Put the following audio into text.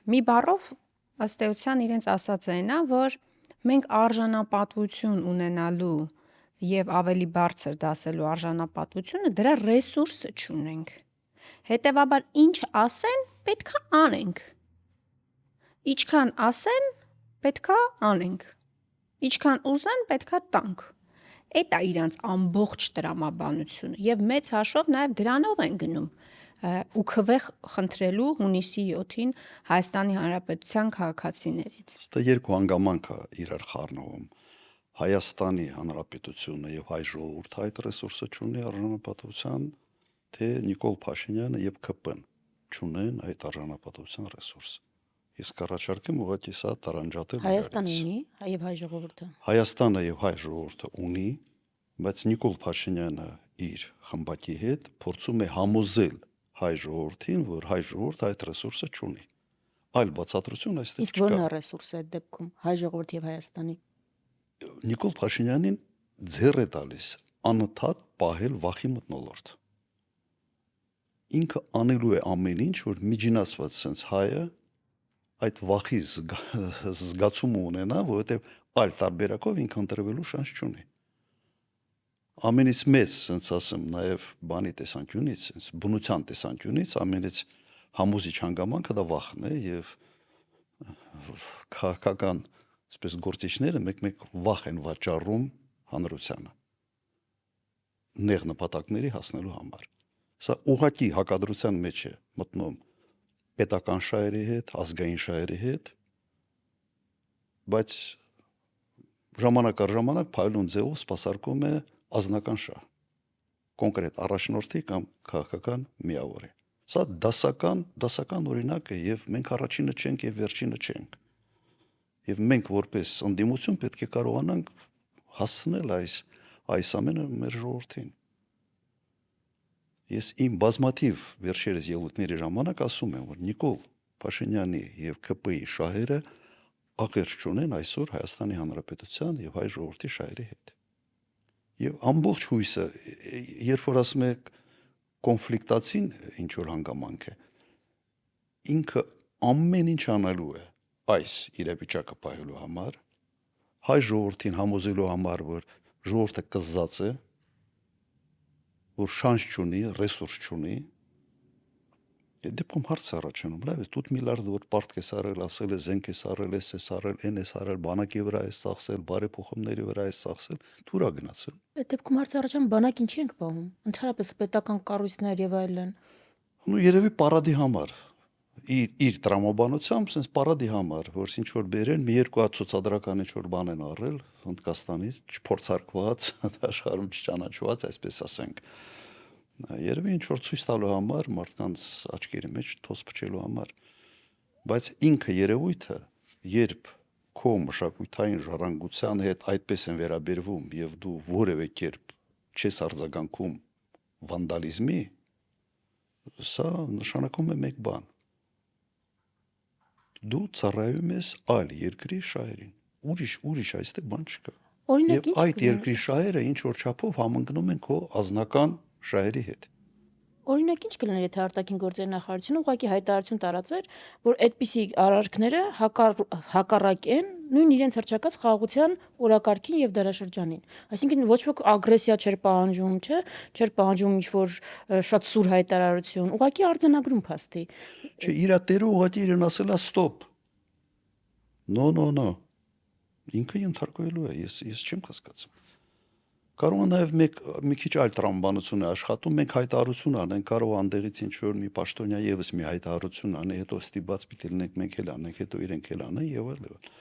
Մի բառով ըստ էության իրենց ասած այն է, որ մենք արժանապատվություն ունենալու եւ ավելի բարձր դասելու արժանապատվությունը դրա ռեսուրսը չունենք։ Հետևաբար ինչ ասեն, պետքա անենք։ Ինչքան ասեն, պետքա անենք։ Ինչքան ուզեն, պետքա տանք։ Էդ է իրանց ամբողջ տրամաբանությունը եւ մեծ հաշվով նաեւ դրանով են գնում ու քվեխ խնդրելու հունիսի 7-ին Հայաստանի Հանրապետության քաղաքացիներից։ Ստա երկու հանգամանք է իրար խառնվում։ Հայաստանի Հանրապետությունը եւ հայ ժողովուրդը այդ ռեսուրսը չունի արժանապատվության, թե Նիկոլ Փաշինյանը եւ ԿՊ-ն չունեն այդ արժանապատվության ռեսուրսը։ Իսկ առաջարկեմ ուղղակի սա տարանջատել։ Հայաստանը ունի, եւ հայ ժողովուրդը։ Հայաստանը եւ հայ ժողովուրդը ունի, բայց Նիկոլ Փաշինյանը իր խմբակի հետ փորձում է համոզել հայ ժողովրդին, որ հայ ժողովուրդը այդ ռեսուրսը չունի։ Այլ բացատրություն այստեղ Իսկ ո՞րն է ռեսուրսը այդ դեպքում հայ ժողովրդի եւ Հայաստանի։ Նիկոլ Փաշինյանին ձեռ է տալիս անընդհատ պահել վախի մթնոլորտ։ Ինքը անելու է ամեն ինչ, որ միջինասված sense հայը այդ վախի զգացումը ունենա, որովհետև այլ տարբերակով ինքը ընտրվելու շանս չունի։ Ամենից մեծ, sense ասեմ, նաև բանի տեսանկյունից, sense բնության տեսանկյունից ամենից համոզիչ հանգամանքը դա վախն է եւ քաղաքական, այսպես գործիչները մեկ-մեկ վախ են վաճառում հանրությանը նեղ նպատակների հասնելու համար։ Սա ուղղակի հակադրության մեջ է մտնում պետական շահերի հետ, ազգային շահերի հետ, բայց ժամանակ առ ժամանակ փայլուն ձևով սպասարկում է ազնական շահ, կոնկրետ առաջնորդի կամ քաղաքական միավորի։ Սա դասական օրինակ է եւ մենք առաջինը չենք եւ վերջինը չենք։ Եվ մենք որպես ընդդիմություն պետք է կարողանանք հասցնել այս ամենը մեր ժողովրդին։ Ես իմ բազմաթիվ վերջերս ելույթների ժամանակ ասում եմ, որ Նիկոլ Փաշինյանի եւ ԿՊ-ի շահերը աղերս չունեն այսօր Հայաստանի Հանրապետության եւ հայ ժողովրդի շահերի հետ։ Եվ ամբողջ հույսը, երբ որ ասում եք կոնֆլիկտացին ինչ որ հանգամանք է, ինքը ամեն ինչ անելու է այս իրավիճակը պահելու համար, հայ ժողովրդին համոզելու համար, որ ժողովուրդը կզած է, որ շանս չունի, ռեսուրս չունի, դեպքում հարց առաջանում, լավ է, тут միլիարդ որ պարտք ես արել, ասել է զենք ես արել, ես արել, են ես արել, բանակի վրա ես ծախսել, բարեփոխումների վրա ես ծախսել, դուրա գնացել։ Այդ դեպքում հարց առաջանում բանակ ինչի ենք պահում։ Ընդհանրապես պետական կառույցներ եւ այլն։ Ну երևի պարադի համար։ Իր տրամաբանությամբ, sense պարադի համար, որ ինչ որ բերեն, մի երկու հատ ցուցադրական ինչ որ բան են առել Հնդկաստանից, չփորձարկված, աշխարհում չճանաչված, այսպես ասենք։ Երևի ինչ որ ցույց տալու համար, մարդկանց աչքերի մեջ թոս փչելու համար, բայց ինքը երևույթը, երբ քո մշակութային ժառանգության հետ այդպես են վերաբերվում եւ դու որևէ կերպ չես արձագանքում վանդալիզմի, սա նշանակում է մեկ բան. դու ծառայում ես այլ երկրի շահերին, ուրիշ այստեղ բան չկա։ Օրինակ ինչ այդ երկրի շահերը ինչ որ չափով համընկնում են քո ազնական շահերի հետ։ Օրինակ ինչ կլիներ, եթե արտաքին գործերի նախարարությունը ուղղակի հայտարարություն տարածեր, որ այդպիսի արարքները հակառակ են նույն իրենց հռչակած խաղաղության օրակարգին եւ դարաշրջանին։ Այսինքն ոչ ոք ագրեսիա չէր պահանջում, չէր պահանջում ինչ որ շատ սուր հայտարարություն, ուղղակի արձանագրում փաստի։ Չէ, իր տերը ուղղակի իրեն ասելա ստոպ։ No։ Ինքը ենթարկվելու է, ես չեմ հասկացում։ Կարող է նաև մի քիչ այլ տրամաբանություն է աշխատում, մենք հայտարարություն անենք, կարող անդեղից ինչ որ մի պաշտոնյա եւս մի հայտարարություն անի, հետո ստիպված պիտի լինենք մենք էլ անենք, հետո իրենք էլ անեն եւ այլն։